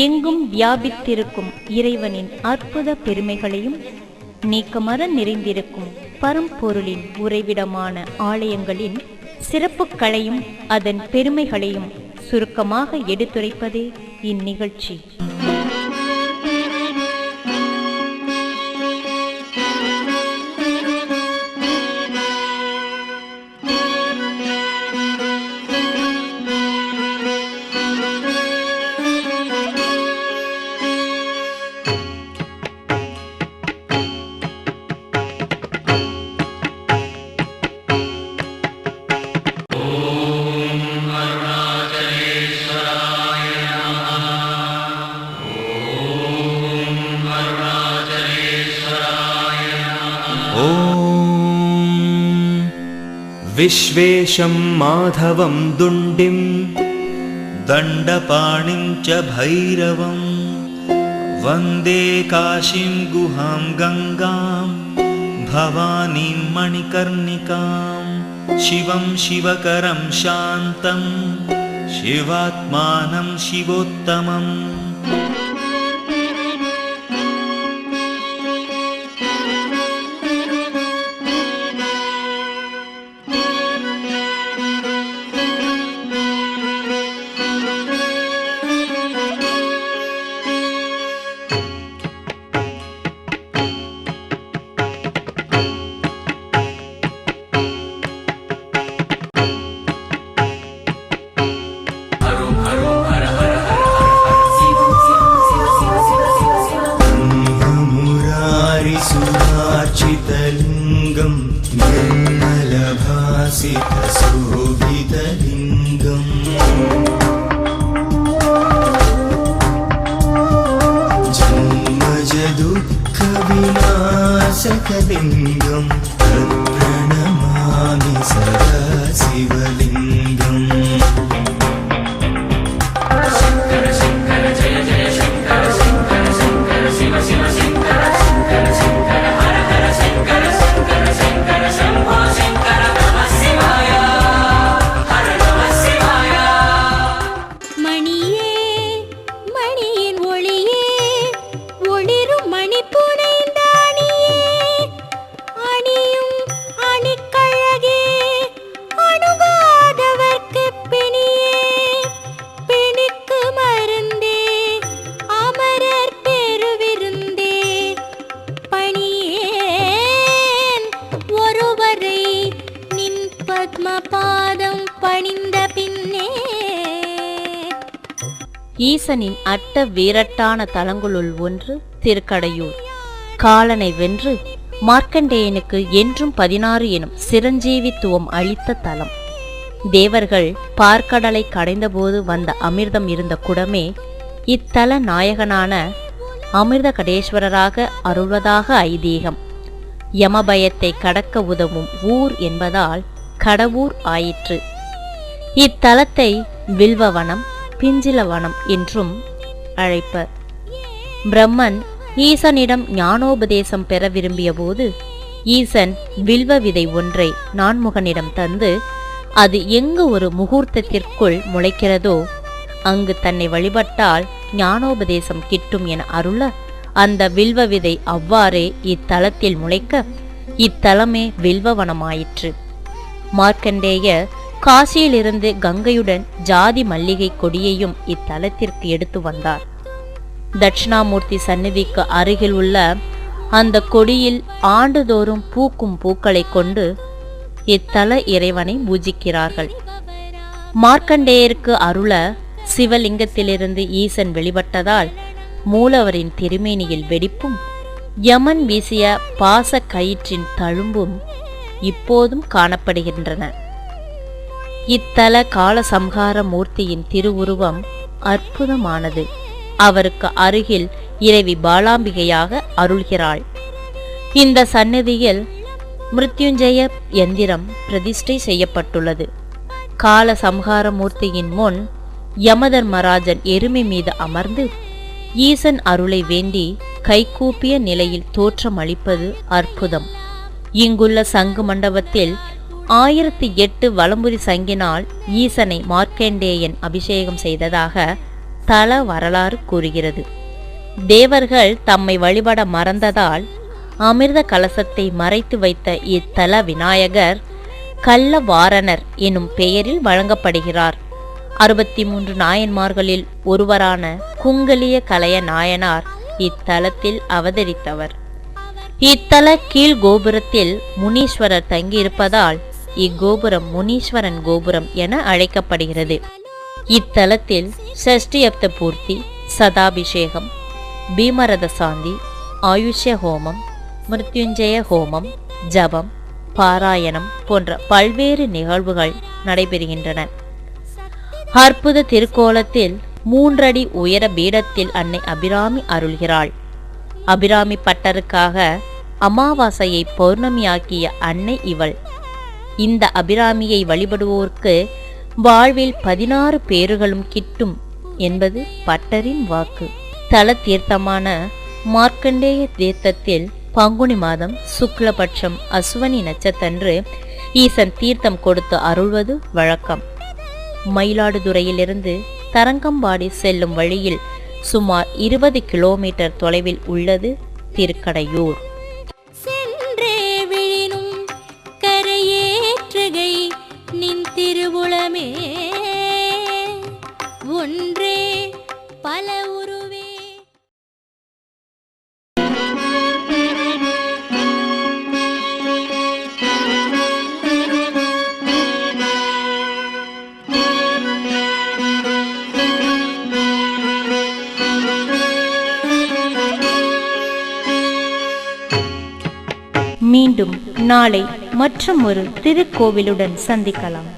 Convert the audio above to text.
எங்கும் வியாபித்திருக்கும் இறைவனின் அற்புத பெருமைகளையும் நீக்கமற நிறைந்திருக்கும் பரம்பொருளின் உறைவிடமான ஆலயங்களின் சிறப்புகளையும் அதன் பெருமைகளையும் சுருக்கமாக எடுத்துரைப்பதே இந்நிகழ்ச்சி. विश्वेशं माधवं दुण्डिं दण्डपाणिं च भैरवं वन्दे काशीं गुहां गङ्गां भवानीं मणिकर्णिकां शिवं शिवकरं शान्तं शिवात्मानं शिवोत्तमम् सुरार्चितलिङ्गं निर्मलभासितशोभितलिङ्गं जन्मजदुःखविनाशकलिङ्गं प्रणमामि सदा शिवलिङ्गम् ஈசனின் அட்ட வீரட்டான தலங்களுள் ஒன்று திருக்கடையூர். காலனை வென்று மார்க்கண்டேயனுக்கு என்றும் 16 எனும் சிரஞ்சீவித்துவம் அளித்த தலம். தேவர்கள் பார்க்கடலை கடைந்தபோது வந்த அமிர்தம் இருந்த குடமே இத்தல நாயகனான அமிர்த கடேஸ்வரராக அருள்வதாக ஐதீகம். யமபயத்தை கடக்க உதவும் ஊர் என்பதால் கடவூர் ஆயிற்று. இத்தலத்தை வில்வவனம், பிஞ்சிலவனம் என்றும் அழைப்பர். பிரம்மன் ஈசனிடம் ஞானோபதேசம் பெற விரும்பிய போது ஈசன் வில்வ விதை ஒன்றை நான்முகனிடம் தந்து அது எங்கு ஒரு முகூர்த்தத்திற்குள் முளைக்கிறதோ அங்கு தன்னை வழிபட்டால் ஞானோபதேசம் கிட்டும் என அருள அந்த வில்வ விதை அவ்வாறே இத்தலத்தில் முளைக்க இத்தலமே வில்வவனமாயிற்று. மார்க்கண்டேயர் காசியிலிருந்து கங்கையுடன் ஜாதி மல்லிகை கொடியையும் இத்தலத்திற்கு எடுத்து வந்தார். தட்சிணாமூர்த்தி சந்நிதிக்கு அருகில் உள்ள அந்த கொடியில் ஆண்டுதோறும் பூக்கும் பூக்களை கொண்டு இத்தல இறைவனை பூஜிக்கிறார்கள். மார்க்கண்டேயருக்கு அருள சிவலிங்கத்திலிருந்து ஈசன் வெளிப்பட்டதால் மூலவரின் திருமேனியில் வெடிப்பும் யமன் வீசிய பாச கயிற்றின் தழும்பும் இப்போதும் காணப்படுகின்றன. இத்தல காலசம்ஹார மூர்த்தியின் திருவுருவம் அற்புதமானது. அவருக்கு அருகில் இறைவி பாலாம்பிகையாக அருள்கிறாள். இந்த சந்நிதியில் மிருத்யுஞ்சய எந்திரம் பிரதிஷ்டை செய்யப்பட்டுள்ளது. கால சம்ஹார மூர்த்தியின் முன் யமதர்மராஜன் எருமை மீது அமர்ந்து ஈசன் அருளை வேண்டி கைகூப்பிய நிலையில் தோற்றம் அளிப்பது அற்புதம். இங்குள்ள சங்கு மண்டபத்தில் 1008 வலம்புரி சங்கினால் ஈசனை மார்க்கண்டேயன் அபிஷேகம் செய்ததாக தல வரலாறு கூறுகிறது. தேவர்கள் தம்மை வழிபட மறந்ததால் அமிர்த கலசத்தை மறைத்து வைத்த இத்தல விநாயகர் கள்ளவாரணர் எனும் பெயரில் வழங்கப்படுகிறார். 63 நாயன்மார்களில் ஒருவரான குங்கலிய கலைய நாயனார் இத்தலத்தில் அவதரித்தவர். இத்தல கீழ் கோபுரத்தில் முனீஸ்வரர் தங்கியிருப்பதால் இக்கோபுரம் முனீஸ்வரன் கோபுரம் என அழைக்கப்படுகிறது. இத்தலத்தில் சஷ்டியப்த பூர்த்தி, சதாபிஷேகம், பீமரத சாந்தி, ஆயுஷ்ய ஹோமம், மிருத்யுஞ்சய ஹோமம், ஜபம், பாராயணம் போன்ற பல்வேறு நிகழ்வுகள் நடைபெறுகின்றன. அற்புத திருக்கோலத்தில் 3 அடி உயர பீடத்தில் அன்னை அபிராமி அருள்கிறாள். அபிராமி பட்டருக்காக அமாவாசையை பௌர்ணமியாக்கிய அன்னை இவள். இந்த அபிராமியை வழிபடுவோருக்கு வாழ்வில் 16 பேறுகளும் கிட்டும் என்பது பட்டரின் வாக்கு. தல தீர்த்தமான மார்க்கண்டேய தீர்த்தத்தில் பங்குனி மாதம் சுக்லபட்சம் அஸ்வனி நட்சத்திரன்று ஈசன் தீர்த்தம் கொடுத்து அருள்வது வழக்கம். மயிலாடுதுறையிலிருந்து தரங்கம்பாடி செல்லும் வழியில் சுமார் 20 கிலோமீட்டர் தொலைவில் உள்ளது திருக்கடையூர். சென்றே விழினும் கரையேற்றுகை நின் திருவுளமே ஒன்றே பல உருவே. மீண்டும் நாளை மற்றும் ஒரு திருக்கோவிலுடன் சந்திக்கலாம்.